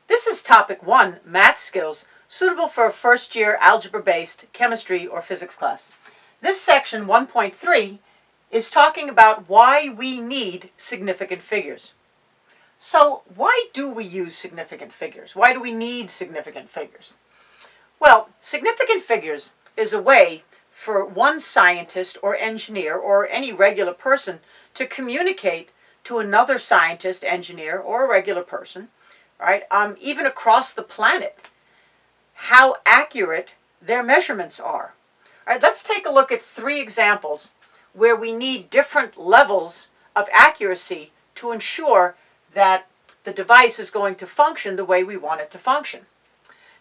This is Topic 1, Math Skills, suitable for a first-year algebra-based chemistry or physics class. This section, 1.3, is talking about why we need significant figures. So, why do we use significant figures? Why do we need significant figures? Well, significant figures is a way for one scientist or engineer or any regular person to communicate to another scientist, engineer, or a regular person, right, even across the planet, how accurate their measurements are. All right, let's take a look at 3 examples where we need different levels of accuracy to ensure that the device is going to function the way we want it to function.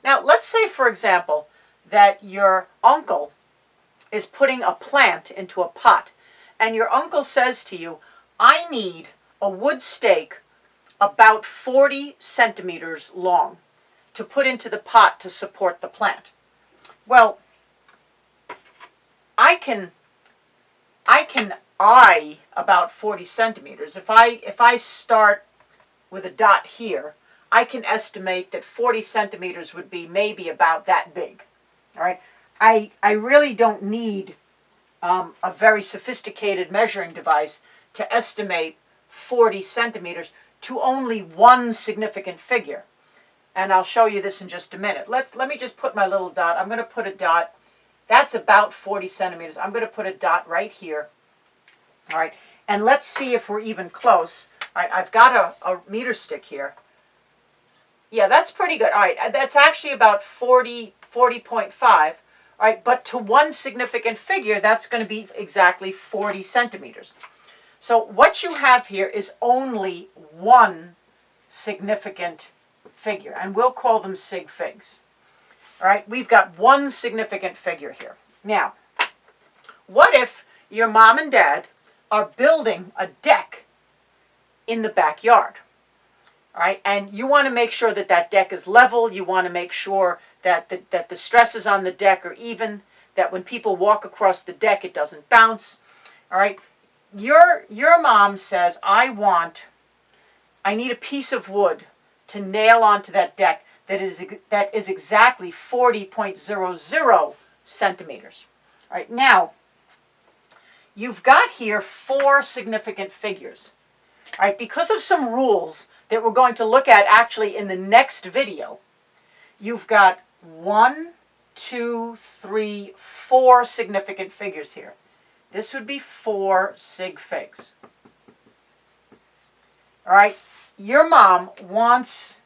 Now, let's say, for example, that your uncle is putting a plant into a pot, and your uncle says to you, I need a wood stake about 40 centimeters long to put into the pot to support the plant. Well, I can eye about 40 centimeters. If I start with a dot here, I can estimate that 40 centimeters would be maybe about that big. All right, I really don't need a very sophisticated measuring device to estimate 40 centimeters to only one significant figure. And I'll show you this in just a minute. Let me just put my little dot. I'm going to put a dot. That's about 40 centimeters. I'm going to put a dot right here. All right, and let's see if we're even close. All right, I've got a meter stick here. Yeah, that's pretty good. All right, that's actually about 40.5. All right, but to one significant figure, that's going to be exactly 40 centimeters. So what you have here is only one significant figure, and we'll call them sig figs. All right, we've got one significant figure here. Now, what if your mom and dad are building a deck in the backyard? All right, and you want to make sure that that deck is level. You want to make sure that the stresses on the deck are even, that when people walk across the deck, it doesn't bounce. All right, your mom says, I need a piece of wood to nail onto that deck that is exactly 40.00 centimeters. All right, now, you've got here 4 significant figures. All right, because of some rules that we're going to look at actually in the next video, you've got 1, 2, 3, 4 significant figures here. This would be 4 sig figs. All right, your mom wants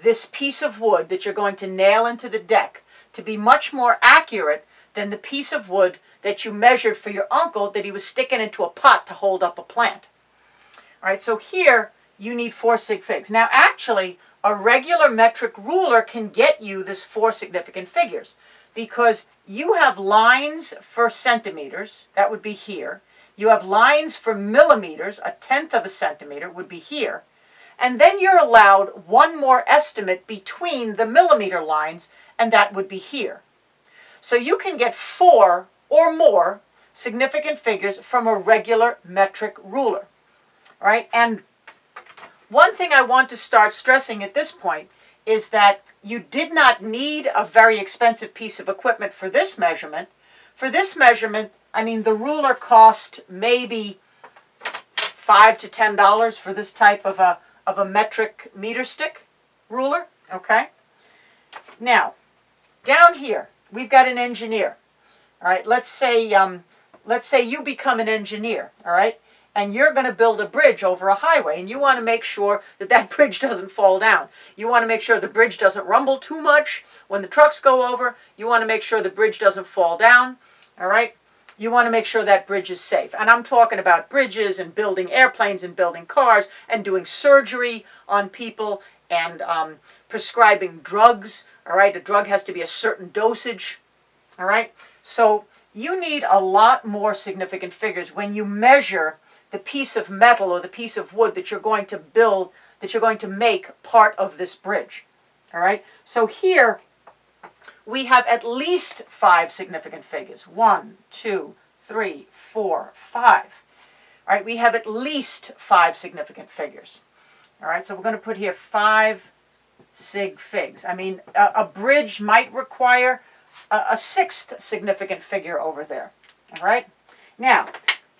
this piece of wood that you're going to nail into the deck to be much more accurate than the piece of wood that you measured for your uncle that he was sticking into a pot to hold up a plant. All right, so here you need 4 sig figs. Now, actually, a regular metric ruler can get you this 4 significant figures because you have lines for centimeters, that would be here. You have lines for millimeters, 1/10 of a centimeter would be here. And then you're allowed one more estimate between the millimeter lines, and that would be here. So you can get 4 or more significant figures from a regular metric ruler. All right, and one thing I want to start stressing at this point is that you did not need a very expensive piece of equipment for this measurement. For this measurement, I mean, the ruler cost maybe $5 to $10 for this type of a metric meter stick ruler, okay? Now, down here, we've got an engineer. All right, let's say you become an engineer, all right? And you're going to build a bridge over a highway, and you want to make sure that that bridge doesn't fall down. You want to make sure the bridge doesn't rumble too much when the trucks go over. You want to make sure the bridge doesn't fall down, all right? You want to make sure that bridge is safe. And I'm talking about bridges and building airplanes and building cars and doing surgery on people and prescribing drugs, all right? A drug has to be a certain dosage, all right? So you need a lot more significant figures when you measure the piece of metal or the piece of wood that you're going to build, that you're going to make part of this bridge. All right? So here we have at least 5 significant figures. 1, 2, 3, 4, 5. All right, we have at least 5 significant figures. All right, so we're going to put here 5 sig figs. I mean, a bridge might require a sixth significant figure over there. All right? Now,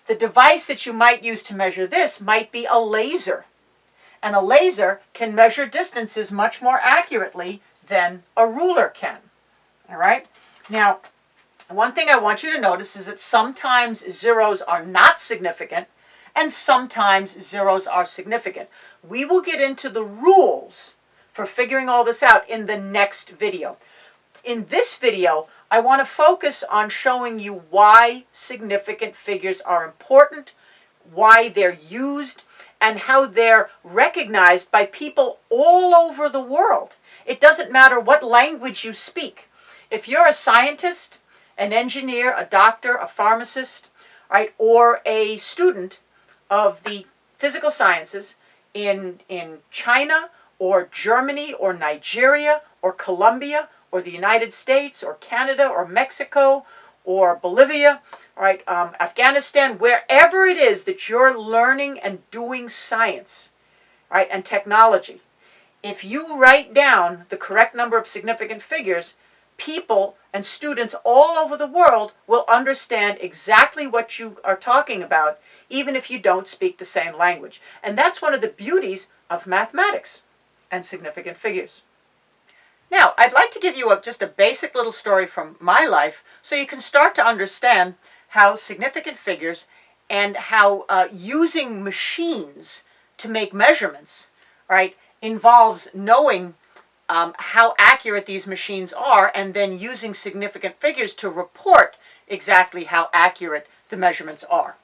the device that you might use to measure this might be a laser. And a laser can measure distances much more accurately than a ruler can. All right? Now, one thing I want you to notice is that sometimes zeros are not significant and sometimes zeros are significant. We will get into the rules for figuring all this out in the next video. In this video, I want to focus on showing you why significant figures are important, why they're used, and how they're recognized by people all over the world. It doesn't matter what language you speak. If you're a scientist, an engineer, a doctor, a pharmacist, right, or a student of the physical sciences in China or Germany or Nigeria or Colombia or the United States or Canada or Mexico or Bolivia, right, Afghanistan, wherever it is that you're learning and doing science, right, and technology, if you write down the correct number of significant figures, people and students all over the world will understand exactly what you are talking about, even if you don't speak the same language. And that's one of the beauties of mathematics and significant figures. Now, I'd like to give you just a basic little story from my life so you can start to understand how significant figures and how using machines to make measurements, right, involves knowing how accurate these machines are and then using significant figures to report exactly how accurate the measurements are.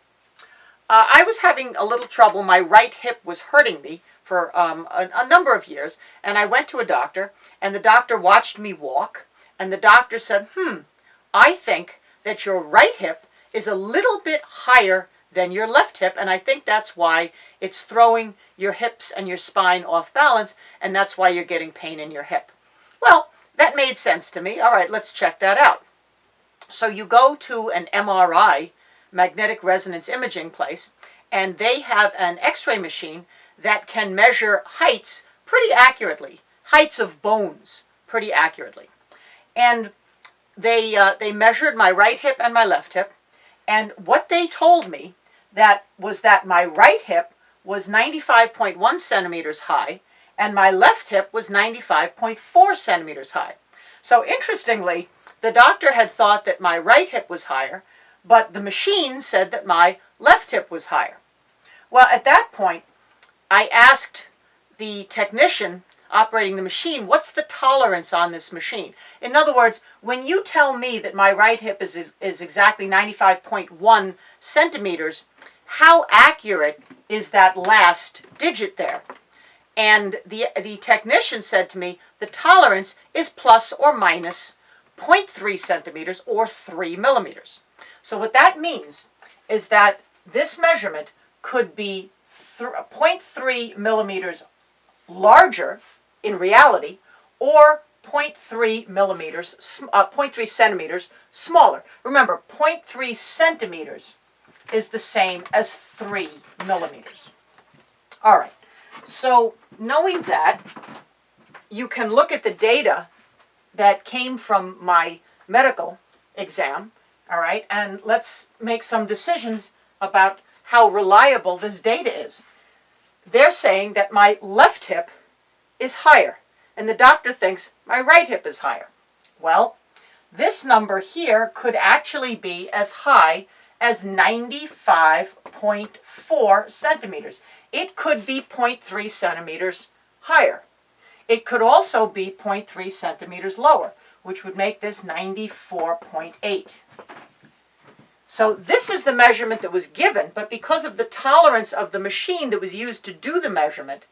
I was having a little trouble. My right hip was hurting me for a number of years, and I went to a doctor, and the doctor watched me walk, and the doctor said, I think that your right hip is a little bit higher than your left hip, and I think that's why it's throwing your hips and your spine off balance, and that's why you're getting pain in your hip. Well, that made sense to me. All right, let's check that out. So you go to an MRI, magnetic resonance imaging place, and they have an X-ray machine that can measure heights pretty accurately, heights of bones pretty accurately. And they measured my right hip and my left hip, and what they told me was that my right hip was 95.1 centimeters high, and my left hip was 95.4 centimeters high. So interestingly, the doctor had thought that my right hip was higher, but the machine said that my left hip was higher. Well, at that point, I asked the technician operating the machine, what's the tolerance on this machine? In other words, when you tell me that my right hip is exactly 95.1 centimeters, how accurate is that last digit there? And the technician said to me, the tolerance is plus or minus 0.3 centimeters or 3 millimeters. So what that means is that this measurement could be 0.3 millimeters larger in reality, or 0.3 centimeters smaller. Remember, 0.3 centimeters is the same as 3 millimeters. All right, so knowing that, you can look at the data that came from my medical exam, all right, and let's make some decisions about how reliable this data is. They're saying that my left hip is higher, and the doctor thinks my right hip is higher. Well, this number here could actually be as high as 95.4 centimeters. It could be 0.3 centimeters higher. It could also be 0.3 centimeters lower, which would make this 94.8. So this is the measurement that was given, but because of the tolerance of the machine that was used to do the measurement,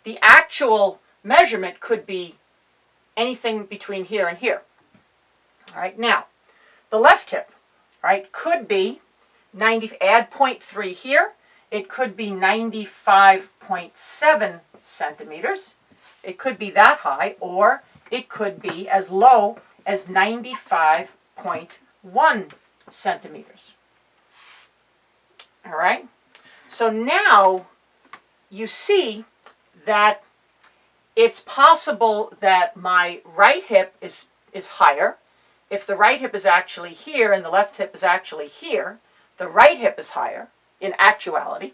the actual measurement could be anything between here and here. All right, now, the left hip, right, could be add 0.3 here. It could be 95.7 centimeters. It could be that high, or it could be as low as 95.1 centimeters. All right? So now you see that it's possible that my right hip is higher. If the right hip is actually here and the left hip is actually here, the right hip is higher in actuality.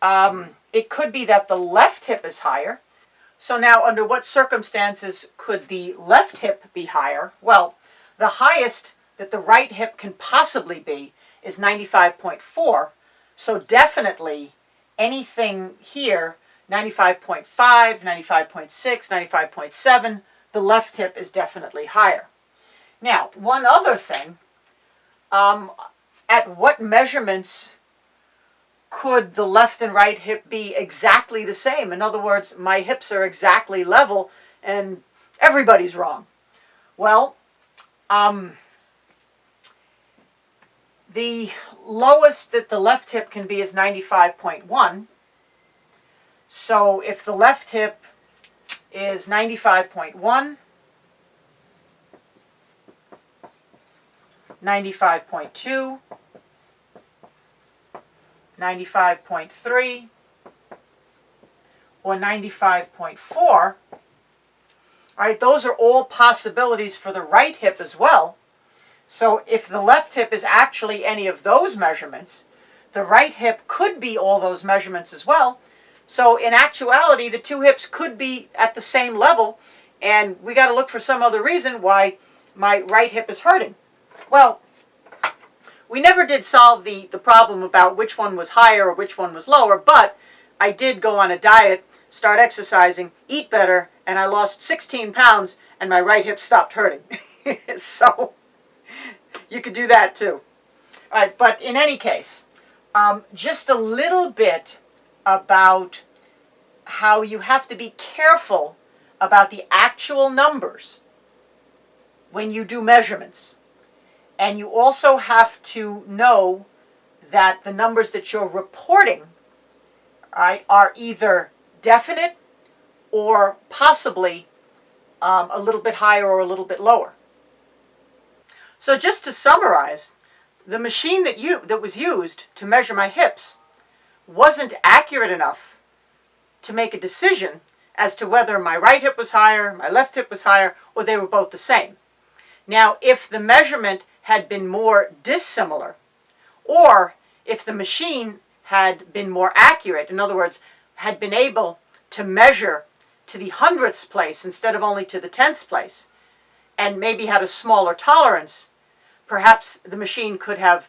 It could be that the left hip is higher. So now, under what circumstances could the left hip be higher? Well, the highest that the right hip can possibly be is 95.4. So definitely anything here, 95.5, 95.6, 95.7, the left hip is definitely higher. Now, one other thing, at what measurements could the left and right hip be exactly the same? In other words, my hips are exactly level and everybody's wrong. Well, the lowest that the left hip can be is 95.1. So if the left hip is 95.1, 95.2, 95.3, or 95.4, all right, those are all possibilities for the right hip as well. So if the left hip is actually any of those measurements, the right hip could be all those measurements as well. So in actuality, the two hips could be at the same level, and we got to look for some other reason why my right hip is hurting. Well, we never did solve the problem about which one was higher or which one was lower, but I did go on a diet, start exercising, eat better, and I lost 16 pounds, and my right hip stopped hurting. So you could do that too. All right, but in any case, just a little bit about how you have to be careful about the actual numbers when you do measurements. And you also have to know that the numbers that you're reporting, right, are either definite or possibly a little bit higher or a little bit lower. So just to summarize, the machine that was used to measure my hips wasn't accurate enough to make a decision as to whether my right hip was higher, my left hip was higher, or they were both the same. Now, if the measurement had been more dissimilar, or if the machine had been more accurate, in other words, had been able to measure to the 100th place instead of only to the 10th place, and maybe had a smaller tolerance, perhaps the machine could have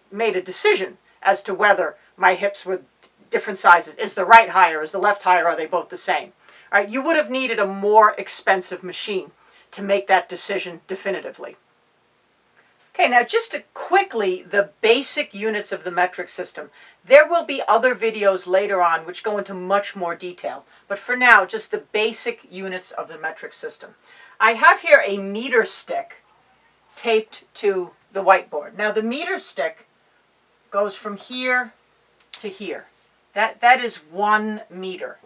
made a decision as to whether my hips were different sizes. Is the right higher? Is the left higher? Are they both the same? All right, you would have needed a more expensive machine to make that decision definitively. Okay, now just to quickly, the basic units of the metric system. There will be other videos later on which go into much more detail, but for now, just the basic units of the metric system. I have here a meter stick taped to the whiteboard. Now the meter stick goes from here to here. That is 1 meter.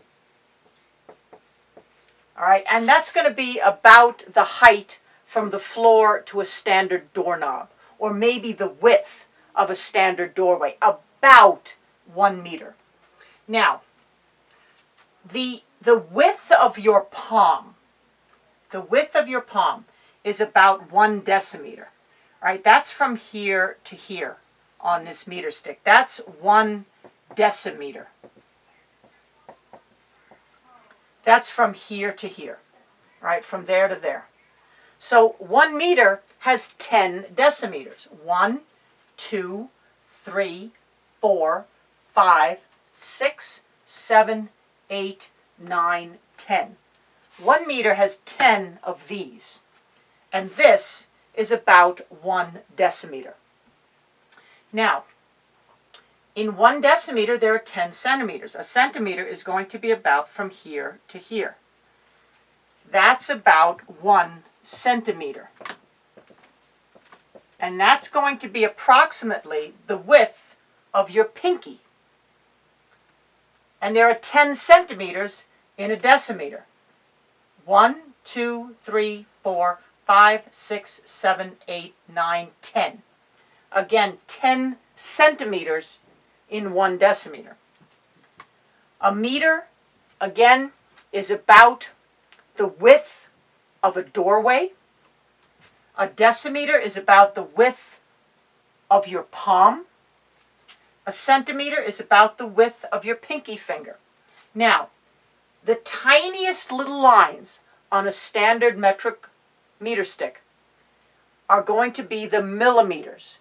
All right, and that's going to be about the height from the floor to a standard doorknob, or maybe the width of a standard doorway, about 1 meter. Now, the width of your palm, is about 1 decimeter. All right, that's from here to here on this meter stick. That's 1 decimeter. That's from here to here, right? From there to there. So 1 meter has 10 decimeters. 1, 2, 3, 4, 5, 6, 7, 8, 9, 10. 1 meter has 10 of these. And this is about 1 decimeter. Now, in 1 decimeter, there are 10 centimeters. A centimeter is going to be about from here to here. That's about 1 centimeter. And that's going to be approximately the width of your pinky. And there are 10 centimeters in a decimeter. 1, 2, 3, 4, 5, 6, 7, 8, 9, 10. Again, 10 centimeters in 1 decimeter. A meter, again, is about the width of a doorway. A decimeter is about the width of your palm. A centimeter is about the width of your pinky finger. Now, the tiniest little lines on a standard metric meter stick are going to be the millimeters.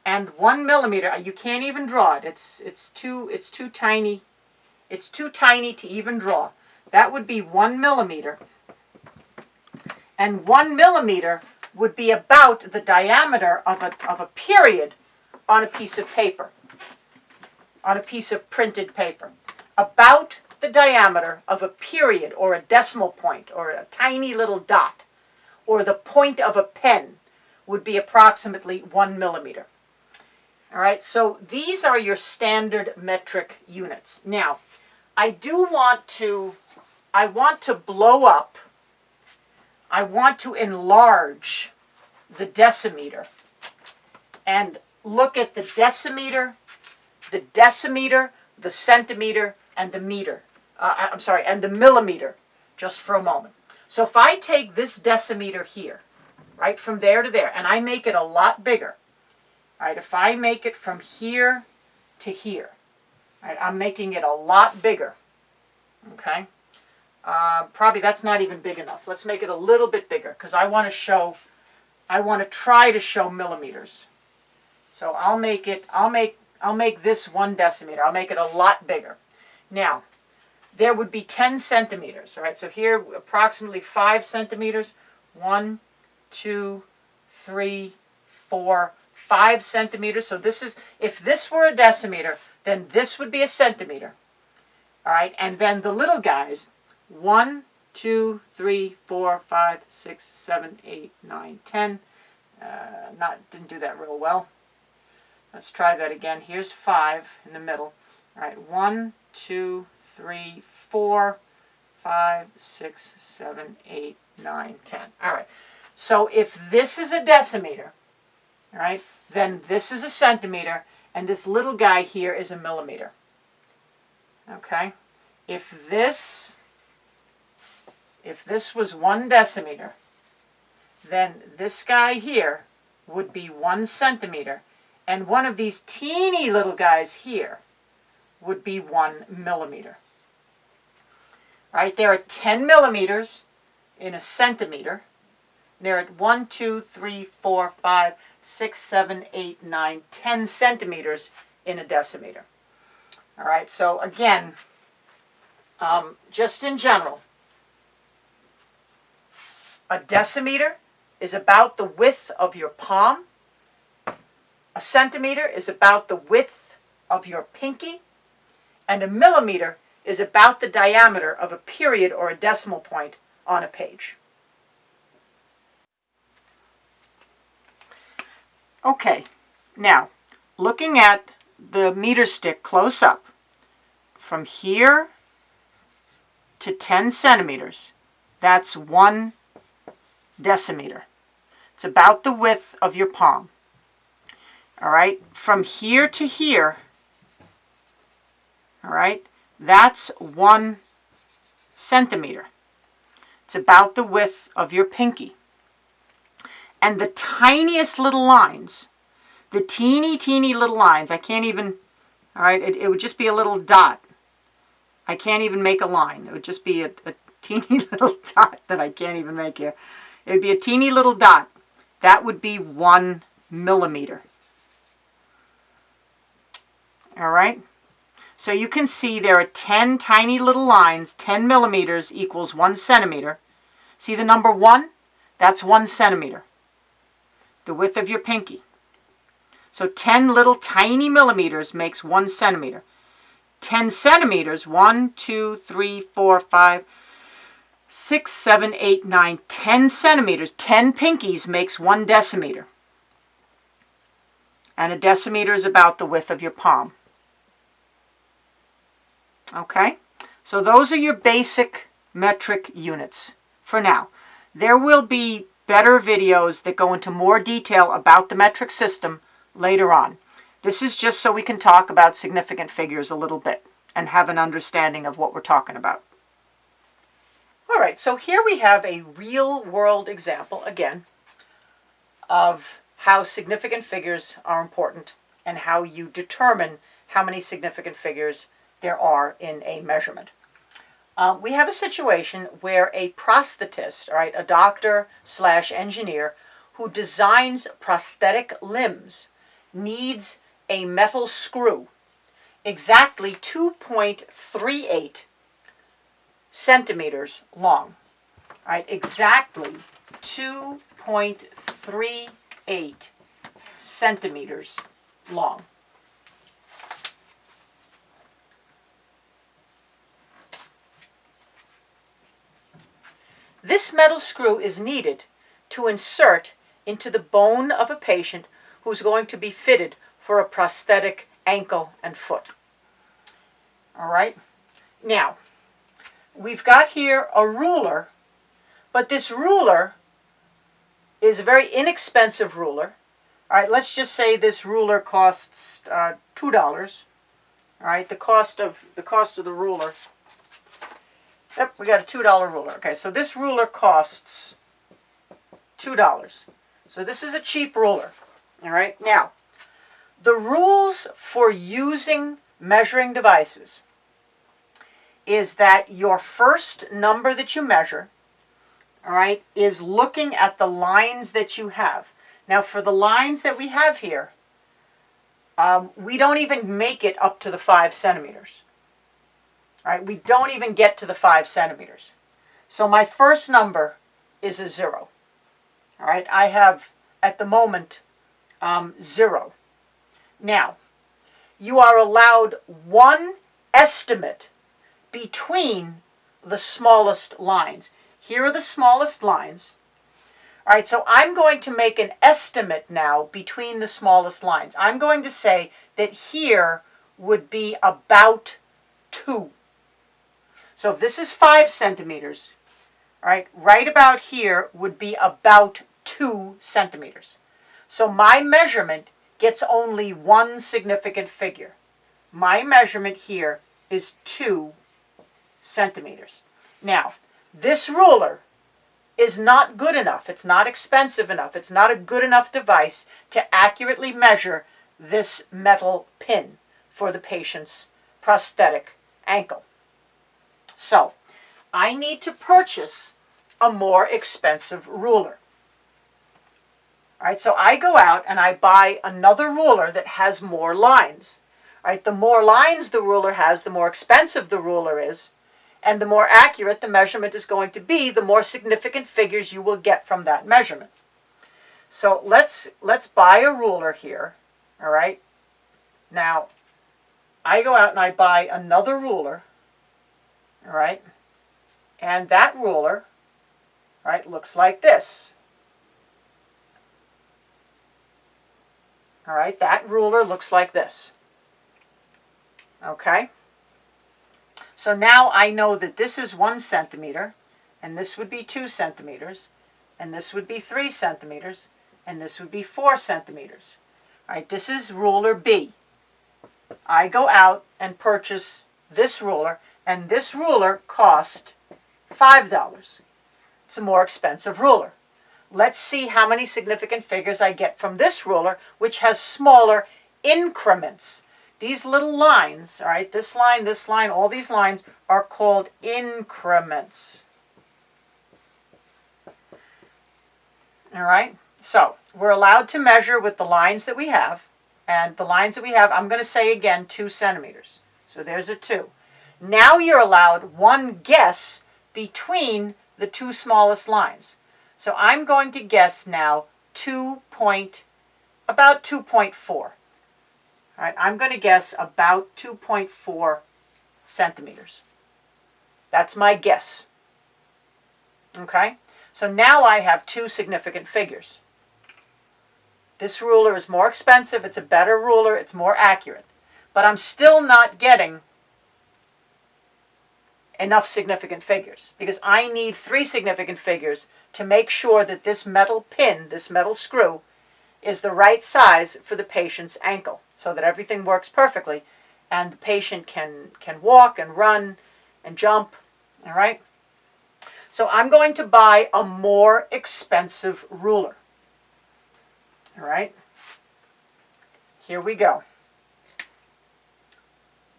And 1 millimeter, you can't even draw it. It's too tiny. It's too tiny to even draw. That would be 1 millimeter. And 1 millimeter would be about the diameter of a period on a piece of paper, on a piece of printed paper. About the diameter of a period or a decimal point or a tiny little dot or the point of a pen would be approximately 1 millimeter. All right, so these are your standard metric units. Now, I want to blow up, I want to enlarge the decimeter and look at the decimeter, the centimeter, and the meter. And the millimeter, just for a moment. So if I take this decimeter here, right, from there to there, and I make it a lot bigger, all right, if I make it from here to here, all right, I'm making it a lot bigger, okay? Probably that's not even big enough. Let's make it a little bit bigger because I want to try to show millimeters. So I'll make this 1 decimeter. I'll make it a lot bigger. Now, there would be 10 centimeters, all right? So here, approximately 5 centimeters. 1, 2, 3, 4, 5 centimeters. So this is, if this were a decimeter, then this would be a centimeter. All right, and then the little guys, 1, 2, 3, 4, 5, 6, 7, 8, 9, 10. Didn't do that real well. Let's try that again. Here's 5 in the middle. All right, 1, 2, 3, 4, 5, 6, 7, 8, 9, 10. All right. So if this is a decimeter, all right, then this is a centimeter, and this little guy here is a millimeter. Okay? If this was 1 decimeter, then this guy here would be 1 centimeter, and one of these teeny little guys here would be 1 millimeter. All right, there are 10 millimeters in a centimeter. They're at 1, 2, 3, 4, 5, 6, 7, 8, 9, 10 centimeters in a decimeter. All right, so again, just in general, a decimeter is about the width of your palm. A centimeter is about the width of your pinky. And a millimeter is about the diameter of a period or a decimal point on a page. Okay, now, looking at the meter stick close up, from here to 10 centimeters, that's 1 decimeter. It's about the width of your palm. All right, from here to here, all right, that's 1 centimeter. It's about the width of your pinky. And the tiniest little lines, the teeny little lines, I can't even, all right, it would just be a little dot. I can't even make a line. It would just be a teeny little dot that I can't even make here. It would be a teeny little dot. That would be 1 millimeter. All right? So you can see there are 10 tiny little lines. 10 millimeters equals 1 centimeter. See the number 1? That's 1 centimeter. The width of your pinky. So 10 little tiny millimeters makes 1 centimeter. 10 centimeters, 1, 2, 3, 4, 5, 6, 7, 8, 9, 10 centimeters. 10 pinkies makes 1 decimeter. And a decimeter is about the width of your palm. Okay, so those are your basic metric units for now. There will be better videos that go into more detail about the metric system later on. This is just so we can talk about significant figures a little bit and have an understanding of what we're talking about. All right, so here we have a real world example, again, of how significant figures are important and how you determine how many significant figures there are in a measurement. We have a situation where a prosthetist, all right, a doctor/engineer who designs prosthetic limbs, needs a metal screw exactly 2.38 centimeters long. All right, exactly 2.38 centimeters long. This metal screw is needed to insert into the bone of a patient who's going to be fitted for a prosthetic ankle and foot. All right? Now, we've got here a ruler, but this ruler is a very inexpensive ruler. All right, let's just say this ruler costs $2. All right, the cost of the ruler. Yep, we got a $2 ruler. Okay, so this ruler costs $2. So this is a cheap ruler. All right, now, the rules for using measuring devices is that your first number that you measure, all right, is looking at the lines that you have. Now, for the lines that we have here, we don't even make it up to the 5 centimeters. All right, we don't even get to the 5 centimeters. So my first number is a 0. All right, I have, at the moment, 0. Now, you are allowed one estimate between the smallest lines. Here are the smallest lines. All right, so I'm going to make an estimate now between the smallest lines. I'm going to say that here would be about 2. So if this is 5 centimeters, all right about here would be about 2 centimeters. So my measurement gets only one significant figure. My measurement here is 2 centimeters. Now, this ruler is not good enough. It's not expensive enough. It's not a good enough device to accurately measure this metal pin for the patient's prosthetic ankle. So, I need to purchase a more expensive ruler. All right, so I go out and I buy another ruler that has more lines. All right, the more lines the ruler has, the more expensive the ruler is, and the more accurate the measurement is going to be, the more significant figures you will get from that measurement. So let's buy a ruler here. All right. Now, I go out and I buy another ruler. All right, and that ruler, all right, looks like this. All right, that ruler looks like this. Okay, so now I know that this is 1 centimeter, and this would be 2 centimeters, and this would be 3 centimeters, and this would be 4 centimeters. All right, this is ruler B. I go out and purchase this ruler, and this ruler cost $5. It's a more expensive ruler. Let's see how many significant figures I get from this ruler, which has smaller increments. These little lines, all right, this line, all these lines are called increments. All right, so we're allowed to measure with the lines that we have, and the lines that we have, I'm going to say again 2 centimeters. So there's a 2. Now you're allowed one guess between the two smallest lines. So I'm going to guess now about 2.4. All right, I'm going to guess about 2.4 centimeters. That's my guess. Okay, so now I have 2 significant figures. This ruler is more expensive, it's a better ruler, it's more accurate. But I'm still not getting enough significant figures, because I need 3 significant figures to make sure that this metal pin, this metal screw, is the right size for the patient's ankle, so that everything works perfectly and the patient can walk and run and jump. All right? So I'm going to buy a more expensive ruler. All right, here we go.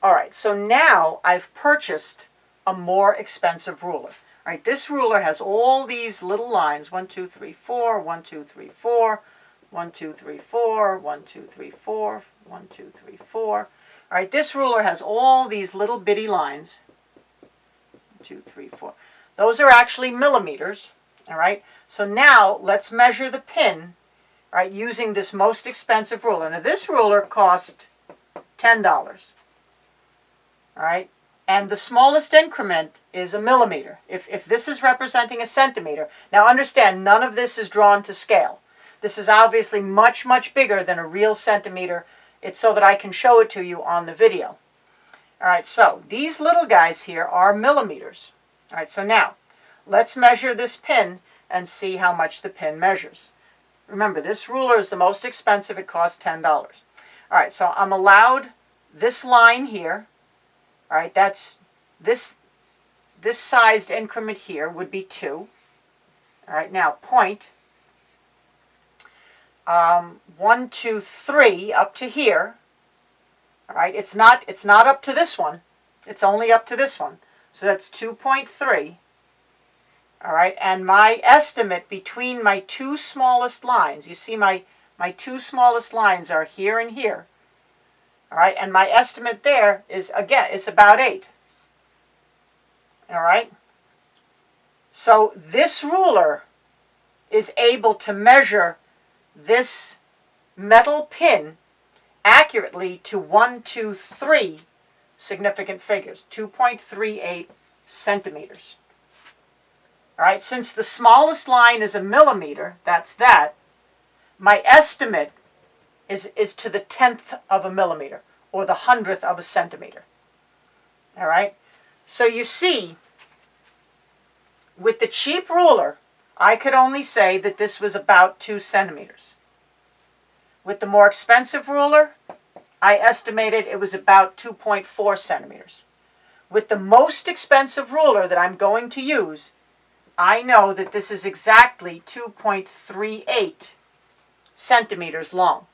All right, so now I've purchased a more expensive ruler. All right, this ruler has all these little lines, 1, 2, 3, 4, 1, 2, 3, 4, 1, 2, 3, 4, 1, 2, 3, 4, 1, 2, 3, 4. All right, this ruler has all these little bitty lines, 1, 2, 3, 4. Those are actually millimeters, all right? So now let's measure the pin, right, using this most expensive ruler. Now this ruler cost $10, all right? And the smallest increment is a millimeter. If this is representing a centimeter, now understand, none of this is drawn to scale. This is obviously much, much bigger than a real centimeter. It's so that I can show it to you on the video. All right, so these little guys here are millimeters. All right, so now let's measure this pin and see how much the pin measures. Remember, this ruler is the most expensive. It costs $10. All right, so I'm allowed this line here. All right, that's this sized increment here would be 2. All right, now point 1, 2, 3 up to here. All right, it's not up to this one. It's only up to this one. So that's 2.3. All right, and my estimate between my two smallest lines, you see my two smallest lines are here and here. All right, and my estimate there is, again, it's about 8. All right, so this ruler is able to measure this metal pin accurately to 1, 2, 3 significant figures, 2.38 centimeters. All right, since the smallest line is a millimeter, that's that, my estimate is to the 10th of a millimeter, or the 100th of a centimeter. All right, so you see, with the cheap ruler, I could only say that this was about 2 centimeters. With the more expensive ruler, I estimated it was about 2.4 centimeters. With the most expensive ruler that I'm going to use, I know that this is exactly 2.38 centimeters long.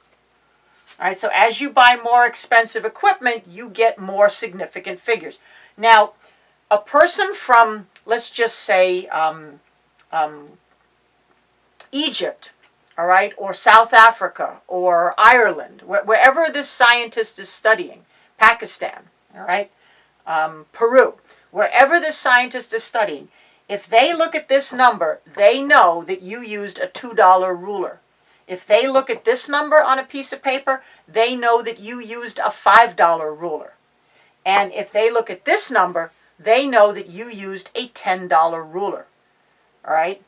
All right, so as you buy more expensive equipment, you get more significant figures. Now, a person from, let's just say, Egypt, all right, or South Africa, or Ireland, wherever this scientist is studying, Pakistan, all right, Peru, wherever this scientist is studying, if they look at this number, they know that you used a $2 ruler. If they look at this number on a piece of paper, they know that you used a $5 ruler. And if they look at this number, they know that you used a $10 ruler. All right?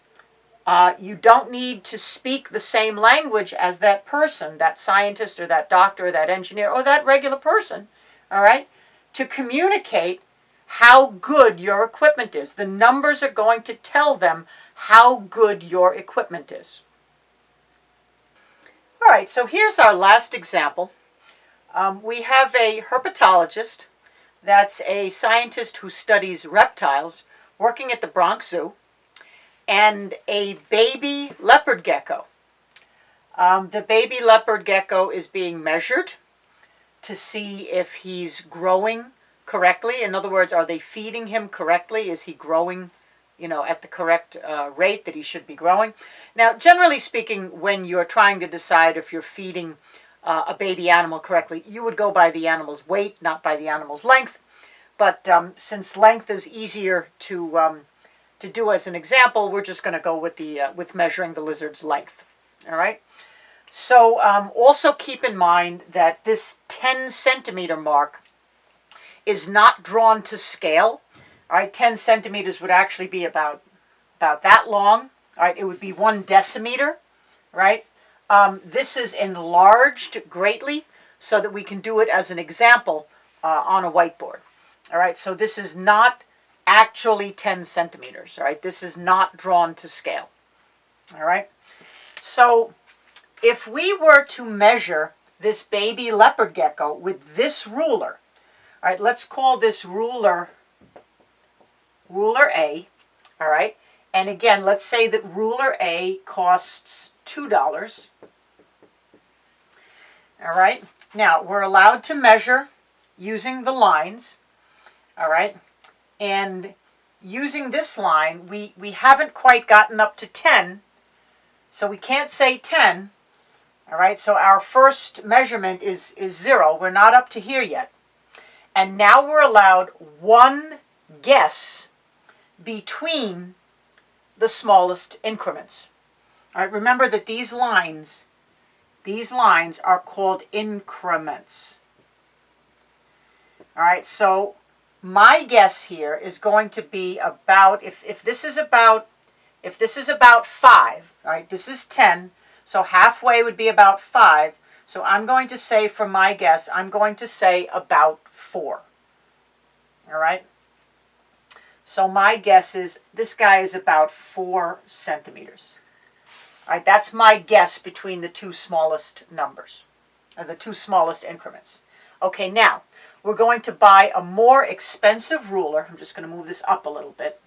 You don't need to speak the same language as that person, that scientist or that doctor or that engineer or that regular person, all right, to communicate how good your equipment is. The numbers are going to tell them how good your equipment is. All right, so here's our last example. We have a herpetologist, that's a scientist who studies reptiles, working at the Bronx Zoo, and a baby leopard gecko. The baby leopard gecko is being measured to see if he's growing correctly. In other words, are they feeding him correctly? Is he growing, at the correct rate that he should be growing? Now, generally speaking, when you're trying to decide if you're feeding a baby animal correctly, you would go by the animal's weight, not by the animal's length. But since length is easier to do as an example, we're just going to go with measuring the lizard's length. All right. So also keep in mind that this 10 centimeter mark is not drawn to scale. All right, 10 centimeters would actually be about that long. All right, it would be 1 decimeter, right? This is enlarged greatly so that we can do it as an example on a whiteboard. All right, so this is not actually 10 centimeters. All right, this is not drawn to scale. All right, so if we were to measure this baby leopard gecko with this ruler, all right, let's call this ruler A, all right, And again, let's say that ruler A costs $2. All right. Now, we're allowed to measure using the lines. All right. And using this line, we haven't quite gotten up to 10. So we can't say 10. All right. So our first measurement is 0. We're not up to here yet. And now we're allowed one guess between the smallest increments. All right. Remember that these lines are called increments. All right, so my guess here is going to be about, if this is about 5, all right, this is 10, so halfway would be about 5. So I'm going to say, for my guess, I'm going to say about 4. All right? So my guess is this guy is about 4 centimeters. All right, that's my guess between the two smallest numbers, or the two smallest increments. Okay, now, we're going to buy a more expensive ruler. I'm just going to move this up a little bit.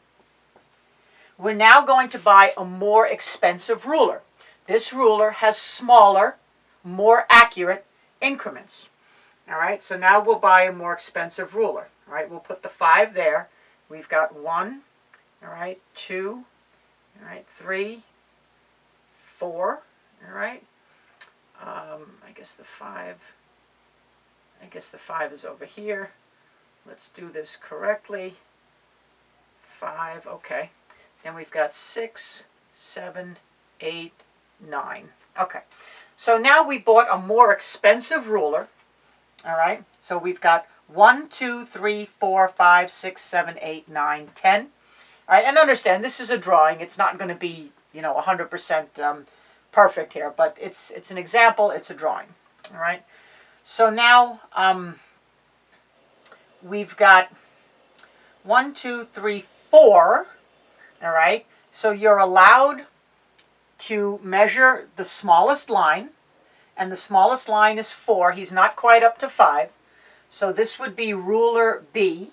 We're now going to buy a more expensive ruler. This ruler has smaller, more accurate increments. All right, so now we'll buy a more expensive ruler. All right, we'll put the 5 there. We've got 1, all right, 2, all right, 3, 4, all right. I guess the 5 is over here. Let's do this correctly. 5, okay. Then we've got 6, 7, 8, 9. Okay. So now we bought a more expensive ruler. All right. So we've got 1, 2, 3, 4, 5, 6, 7, 8, 9, 10. All right. And understand, this is a drawing. It's not going to be, 100% perfect here, but it's an example. It's a drawing. All right. So now we've got 1, 2, 3, 4. All right. So you're allowed to measure the smallest line, and the smallest line is 4. He's not quite up to 5. So this would be ruler B.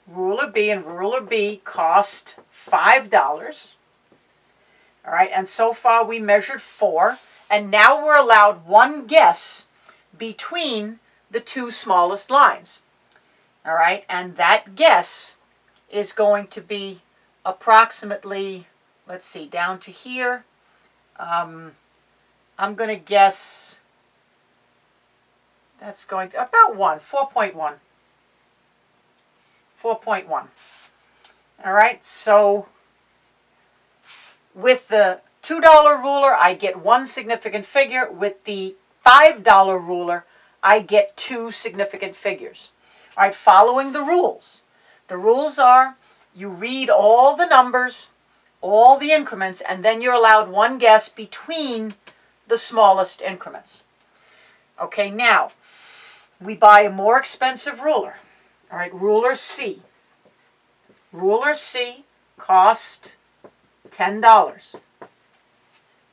Ruler B, and ruler B cost $5. All right, and so far we measured 4, and now we're allowed one guess between the two smallest lines. All right, and that guess is going to be approximately, let's see, down to here. I'm going to guess that's going to about 4.1. 4.1. All right, so with the $2 ruler, I get one significant figure. With the $5 ruler, I get 2 significant figures. All right, following the rules. The rules are you read all the numbers, all the increments, and then you're allowed one guess between the smallest increments. Okay, now, we buy a more expensive ruler. All right, ruler C. Ruler C cost $10. All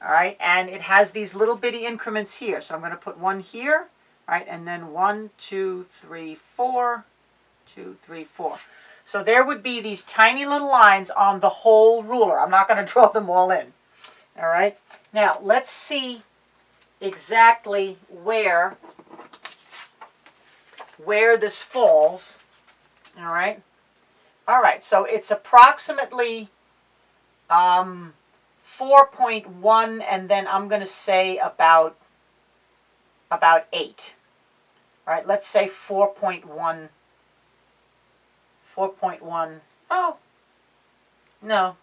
right, and it has these little bitty increments here. So I'm going to put 1 here, all right, and then 1, 2, 3, 4, 2, 3, 4. So there would be these tiny little lines on the whole ruler. I'm not going to draw them all in. All right, now let's see exactly where this falls. All right. All right, so it's approximately 4.1, and then I'm going to say about 8. All right, let's say 4.1. 4.1. Oh, no.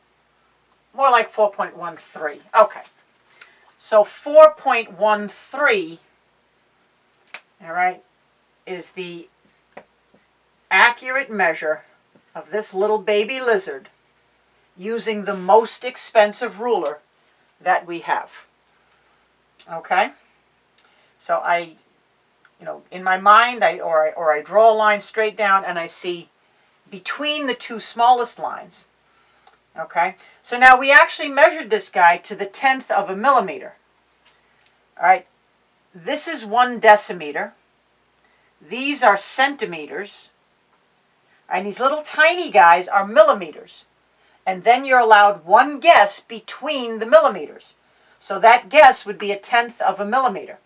More like 4.13. Okay. So 4.13, all right, is the accurate measure of this little baby lizard using the most expensive ruler that we have. Okay? So in my mind, I draw a line straight down and I see between the two smallest lines. Okay? So now we actually measured this guy to the 10th of a millimeter. All right? This is 1 decimeter. These are centimeters. And these little tiny guys are millimeters. and then you're allowed one guess between the millimeters. So that guess would be 1/10 of a millimeter.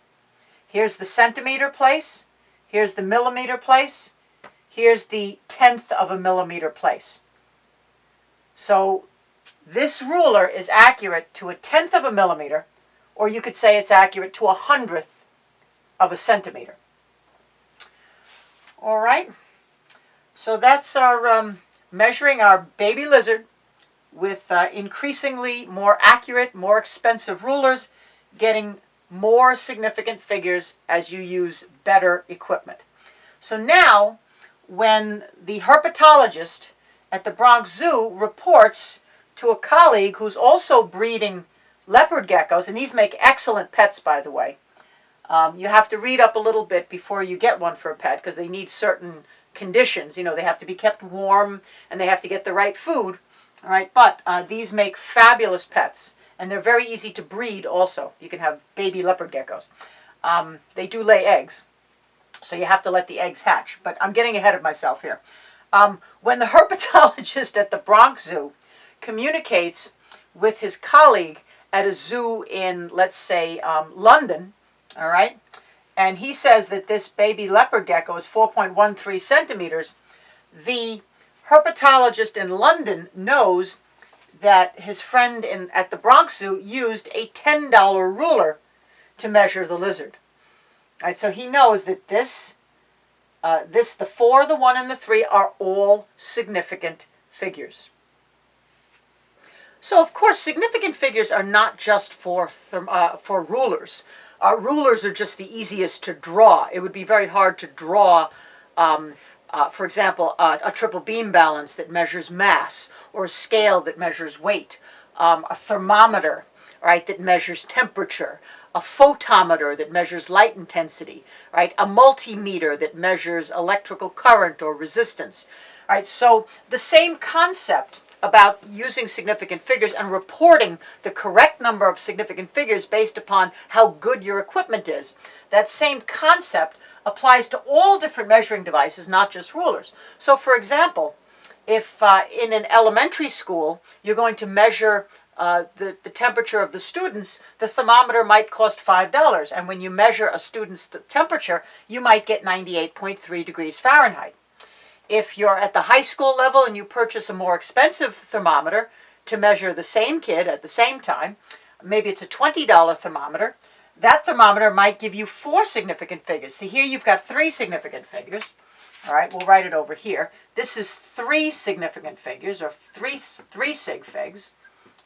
Here's the centimeter place, here's the millimeter place, here's the 1/10 of a millimeter place. So this ruler is accurate to 1/10 of a millimeter, or you could say it's accurate to 1/100th of a centimeter. All right, so that's our measuring our baby lizard with increasingly more accurate, more expensive rulers, getting more significant figures as you use better equipment. So now, when the herpetologist at the Bronx Zoo reports to a colleague who's also breeding leopard geckos, and these make excellent pets, by the way. You have to read up a little bit before you get one for a pet because they need certain conditions. You know, they have to be kept warm and they have to get the right food. All right, but these make fabulous pets, and they're very easy to breed also. You can have baby leopard geckos. They do lay eggs, so you have to let the eggs hatch. But I'm getting ahead of myself here. When the herpetologist at the Bronx Zoo communicates with his colleague at a zoo in, let's say, London, all right, and he says that this baby leopard gecko is 4.13 centimeters, the herpetologist in London knows that his friend at the Bronx Zoo used a $10 ruler to measure the lizard. All right, so he knows that the 4, the 1, and the 3 are all significant figures. So, of course, significant figures are not just for rulers. Rulers are just the easiest to draw. It would be very hard to draw, for example, a triple beam balance that measures mass, or a scale that measures weight, a thermometer, right, that measures temperature, a photometer that measures light intensity, right, a multimeter that measures electrical current or resistance. Right, so the same concept about using significant figures and reporting the correct number of significant figures based upon how good your equipment is. That same concept applies to all different measuring devices, not just rulers. So, for example, if in an elementary school you're going to measure the temperature of the students, the thermometer might cost $5. And when you measure a student's temperature, you might get 98.3 degrees Fahrenheit. If you're at the high school level and you purchase a more expensive thermometer to measure the same kid at the same time, maybe it's a $20 thermometer, that thermometer might give you 4 significant figures. See, here you've got 3 significant figures. All right, we'll write it over here. This is 3 significant figures, or three sig figs.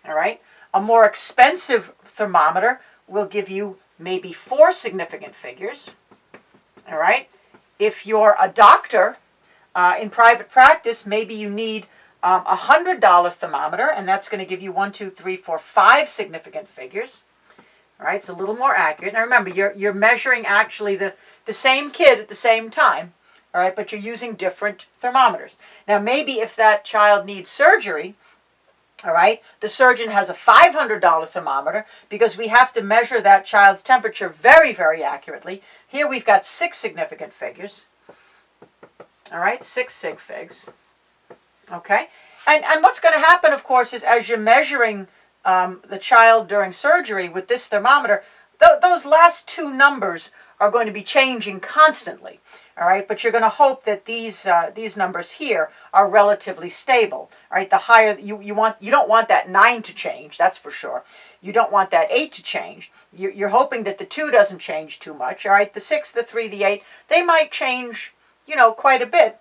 All right, a more expensive thermometer will give you maybe 4 significant figures. All right, if you're a doctor in private practice, maybe you need a $100 thermometer, and that's going to give you 1, 2, 3, 4, 5 significant figures. All right, it's a little more accurate. Now remember, you're measuring actually the same kid at the same time. All right, but you're using different thermometers. Now maybe if that child needs surgery, all right, the surgeon has a $500 thermometer because we have to measure that child's temperature very, very accurately. Here we've got 6 significant figures. All right, 6 sig figs. Okay, and what's going to happen, of course, is as you're measuring the child during surgery with this thermometer, those last 2 numbers are going to be changing constantly. All right, but you're going to hope that these numbers here are relatively stable. All right, the higher you don't want that 9 to change, that's for sure. You don't want that 8 to change. You're hoping that the 2 doesn't change too much. All right, the 6, the 3, the 8, they might change, quite a bit.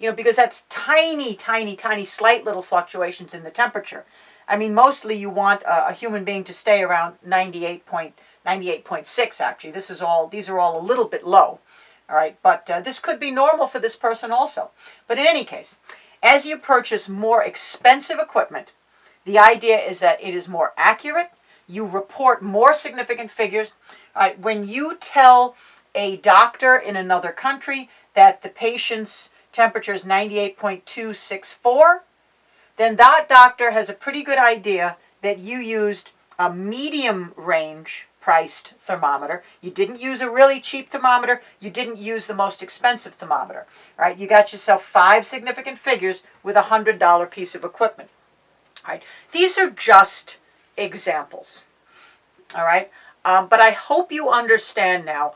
Because that's tiny, tiny, tiny, slight little fluctuations in the temperature. I mean, mostly you want a human being to stay around 98.6. Actually, these are all a little bit low. All right, but this could be normal for this person also. But in any case, as you purchase more expensive equipment, the idea is that it is more accurate. You report more significant figures. All right, when you tell a doctor in another country that the patient's temperature is 98.264, then that doctor has a pretty good idea that you used a medium range priced thermometer. You didn't use a really cheap thermometer. You didn't use the most expensive thermometer. Right? You got yourself 5 significant figures with a $100 piece of equipment. right? These are just examples, all right? But I hope you understand now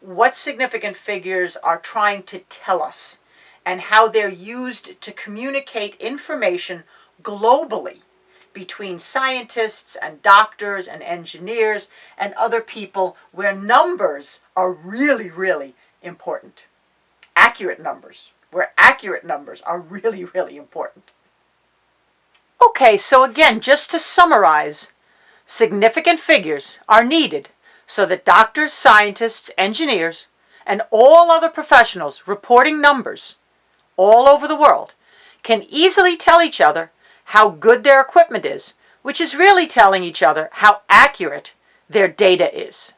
what significant figures are trying to tell us and how they're used to communicate information globally between scientists and doctors and engineers and other people, where numbers are really, really important. Accurate numbers, where accurate numbers are really, really important. Okay, so again, just to summarize, significant figures are needed so that doctors, scientists, engineers, and all other professionals reporting numbers all over the world can easily tell each other how good their equipment is, which is really telling each other how accurate their data is.